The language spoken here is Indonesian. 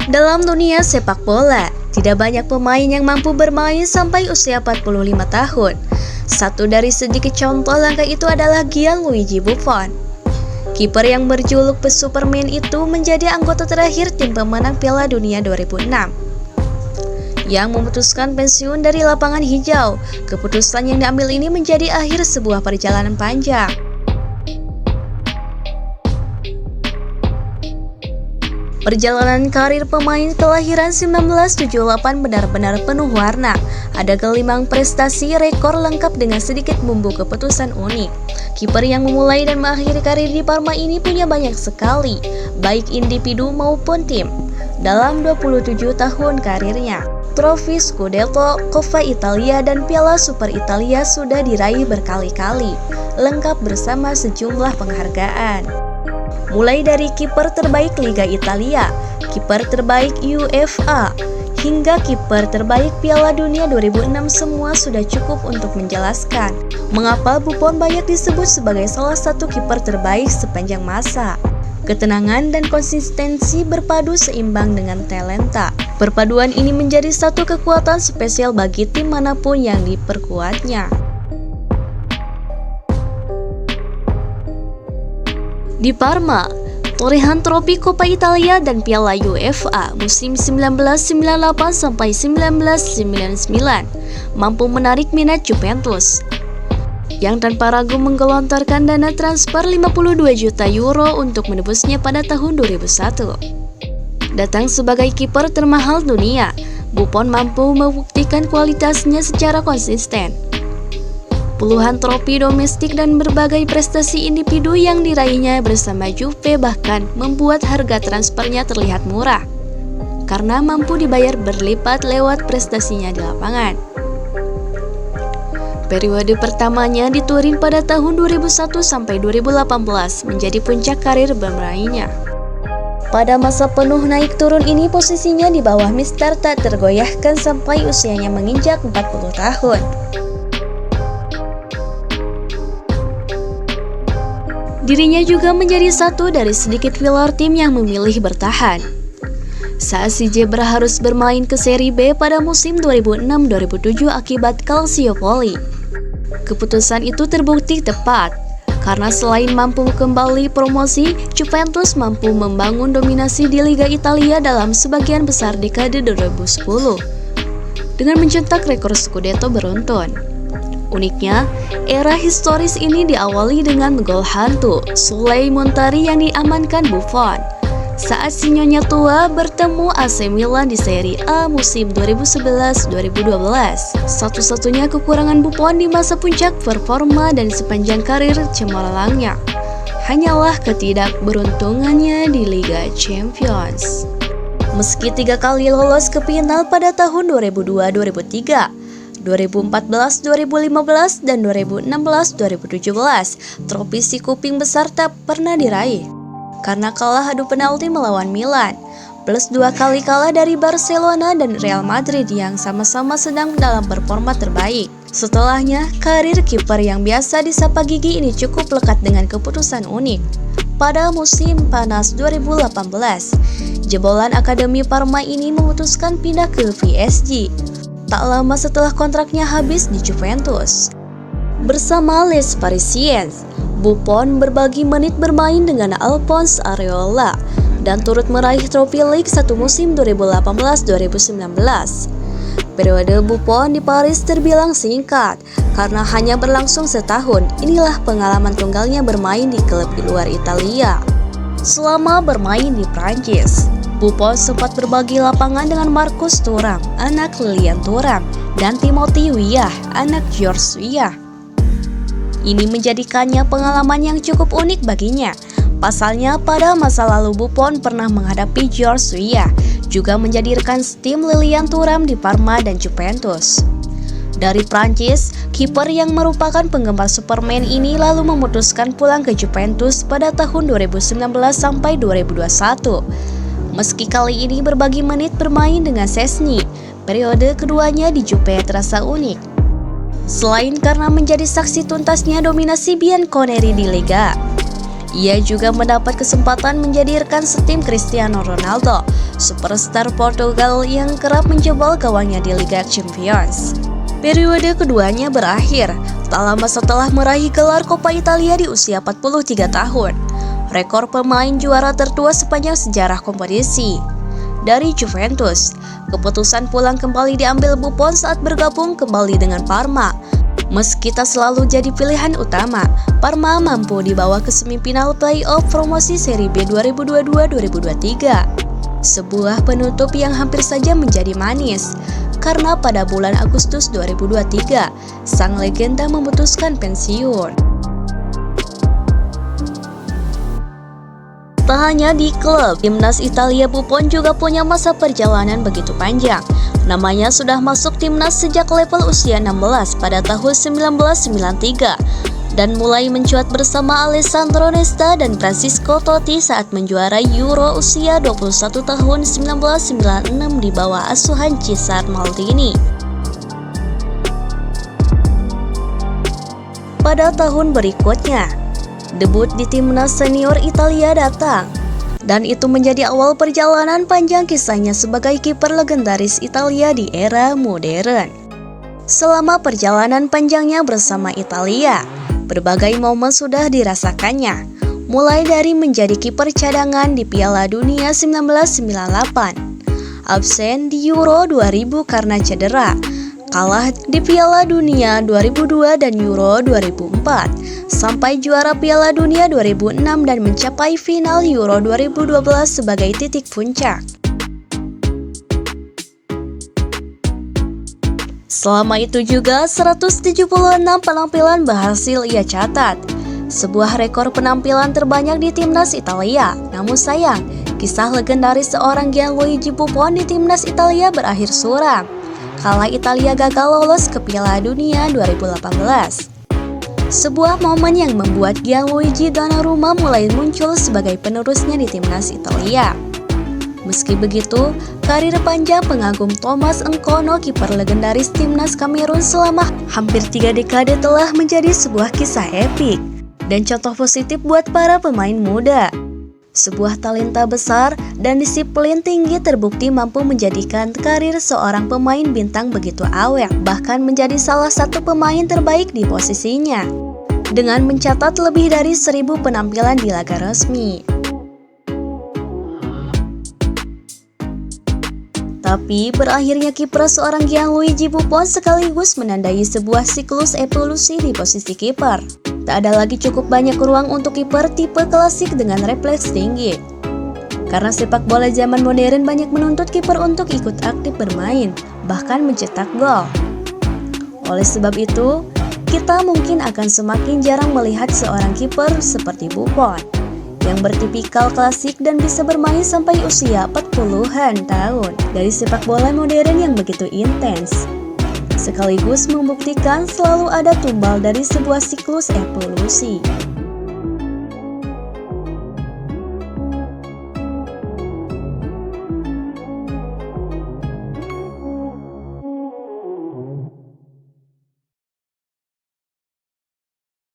Dalam dunia sepak bola, tidak banyak pemain yang mampu bermain sampai usia 45 tahun. Satu dari sedikit contoh langkah itu adalah Gianluigi Buffon. Kiper yang berjuluk The Superman itu menjadi anggota terakhir tim pemenang Piala Dunia 2006 yang memutuskan pensiun dari lapangan hijau. Keputusan yang diambil ini menjadi akhir sebuah perjalanan panjang. Perjalanan karir pemain kelahiran 1978 benar-benar penuh warna. Ada gelimang prestasi, rekor lengkap dengan sedikit bumbu keputusan unik. Kiper yang memulai dan mengakhiri karir di Parma ini punya banyak sekali, baik individu maupun tim. Dalam 27 tahun karirnya, trofi Scudetto, Coppa Italia, dan Piala Super Italia sudah diraih berkali-kali, lengkap bersama sejumlah penghargaan. Mulai dari kiper terbaik Liga Italia, kiper terbaik UEFA, hingga kiper terbaik Piala Dunia 2006, semua sudah cukup untuk menjelaskan mengapa Buffon banyak disebut sebagai salah satu kiper terbaik sepanjang masa. Ketenangan dan konsistensi berpadu seimbang dengan talenta. Perpaduan ini menjadi satu kekuatan spesial bagi tim manapun yang diperkuatnya. Di Parma, torehan trofi Coppa Italia dan Piala UEFA musim 1998-1999 mampu menarik minat Juventus, yang tanpa ragu menggelontorkan dana transfer 52 juta euro untuk menebusnya pada tahun 2001. Datang sebagai kiper termahal dunia, Buffon mampu membuktikan kualitasnya secara konsisten. Puluhan trofi domestik dan berbagai prestasi individu yang diraihnya bersama Juve bahkan membuat harga transfernya terlihat murah, karena mampu dibayar berlipat lewat prestasinya di lapangan. Periode pertamanya di Turin pada tahun 2001 sampai 2018 menjadi puncak karir bermainnya. Pada masa penuh naik turun ini posisinya di bawah Mister tak tergoyahkan sampai usianya menginjak 40 tahun. Dirinya juga menjadi satu dari sedikit pilar tim yang memilih bertahan. Saat si Zebra harus bermain ke Serie B pada musim 2006-2007 akibat Calciopoli, keputusan itu terbukti tepat, karena selain mampu kembali promosi, Juventus mampu membangun dominasi di Liga Italia dalam sebagian besar dekade 2010 dengan mencetak rekor Scudetto beruntun. Uniknya, era historis ini diawali dengan gol hantu Sulei Montari yang diamankan Buffon saat si Nyonya tua bertemu AC Milan di Serie A musim 2011-2012. Satu-satunya kekurangan Buffon di masa puncak performa dan sepanjang karir cemerlangnya hanyalah ketidakberuntungannya di Liga Champions. Meski 3 kali lolos ke final pada tahun 2002-2003, 2014, 2015, dan 2016, 2017, trofi si kuping besar tak pernah diraih karena kalah adu penalti melawan Milan, plus 2 kali kalah dari Barcelona dan Real Madrid yang sama-sama sedang dalam performa terbaik. Setelahnya, karir kiper yang biasa disapa Gigi ini cukup lekat dengan keputusan unik. Pada musim panas 2018, jebolan Akademi Parma ini memutuskan pindah ke PSG. Tak lama setelah kontraknya habis di Juventus. Bersama Les Parisiens, Buffon berbagi menit bermain dengan Alphonse Areola dan turut meraih trofi Ligue 1 musim 2018-2019. Periode Buffon di Paris terbilang singkat karena hanya berlangsung setahun. Inilah pengalaman tunggalnya bermain di klub di luar Italia. Selama bermain di Prancis, Buffon sempat berbagi lapangan dengan Marcus Thuram, anak Lilian Thuram, dan Timothy Weah, anak George Weah. Ini menjadikannya pengalaman yang cukup unik baginya. Pasalnya, pada masa lalu Buffon pernah menghadapi George Weah, juga menjadi rekan tim Lilian Thuram di Parma dan Juventus. Dari Prancis, kiper yang merupakan penggemar Superman ini lalu memutuskan pulang ke Juventus pada tahun 2019 sampai 2021. Meski kali ini berbagi menit bermain dengan Szczęsny, periode keduanya di Juve terasa unik. Selain karena menjadi saksi tuntasnya dominasi Bianconeri di Liga, Ia juga mendapat kesempatan menjadi rekan setim Cristiano Ronaldo, superstar Portugal yang kerap menjebol gawangnya di Liga Champions. Periode keduanya berakhir tak lama setelah meraih gelar Coppa Italia di usia 43 tahun, rekor pemain juara tertua sepanjang sejarah kompetisi. Dari Juventus, keputusan pulang kembali diambil Buffon saat bergabung kembali dengan Parma. Meski tak selalu jadi pilihan utama, Parma mampu dibawa ke semifinal playoff promosi Serie B 2022-2023. Sebuah penutup yang hampir saja menjadi manis, karena pada bulan Agustus 2023, sang legenda memutuskan pensiun. Tak hanya di klub, timnas Italia Buffon juga punya masa perjalanan begitu panjang. Namanya sudah masuk timnas sejak level usia 16 pada tahun 1993 dan mulai mencuat bersama Alessandro Nesta dan Francesco Totti saat menjuarai Euro usia 21 tahun 1996 di bawah asuhan Cesar Maldini. Pada tahun berikutnya, debut di timnas senior Italia datang, dan itu menjadi awal perjalanan panjang kisahnya sebagai kiper legendaris Italia di era modern. Selama perjalanan panjangnya bersama Italia, berbagai momen sudah dirasakannya, mulai dari menjadi kiper cadangan di Piala Dunia 1998, absen di Euro 2000 karena cedera, kalah di Piala Dunia 2002 dan Euro 2004, sampai juara Piala Dunia 2006 dan mencapai final Euro 2012 sebagai titik puncak. Selama itu juga 176 penampilan berhasil ia catat, sebuah rekor penampilan terbanyak di timnas Italia. Namun sayang, kisah legendaris seorang Gianluigi Buffon di timnas Italia berakhir suram. Kala Italia gagal lolos ke Piala Dunia 2018. Sebuah momen yang membuat Gianluigi Donnarumma mulai muncul sebagai penerusnya di timnas Italia. Meski begitu, karir panjang pengagum Thomas Nkono, kiper legendaris timnas Kamerun selama hampir 3 dekade telah menjadi sebuah kisah epik dan contoh positif buat para pemain muda. Sebuah talenta besar dan disiplin tinggi terbukti mampu menjadikan karir seorang pemain bintang begitu awet, bahkan menjadi salah satu pemain terbaik di posisinya, dengan mencatat lebih dari 1000 penampilan di laga resmi. Tapi berakhirnya kiprah seorang Gianluigi Buffon sekaligus menandai sebuah siklus evolusi di posisi kiper. Tak ada lagi cukup banyak ruang untuk kiper tipe klasik dengan refleks tinggi. Karena sepak bola zaman modern banyak menuntut kiper untuk ikut aktif bermain, bahkan mencetak gol. Oleh sebab itu, kita mungkin akan semakin jarang melihat seorang kiper seperti Buffon, yang bertipikal klasik dan bisa bermain sampai usia 40-an tahun dari sepak bola modern yang begitu intens. Sekaligus membuktikan selalu ada tumbal dari sebuah siklus evolusi.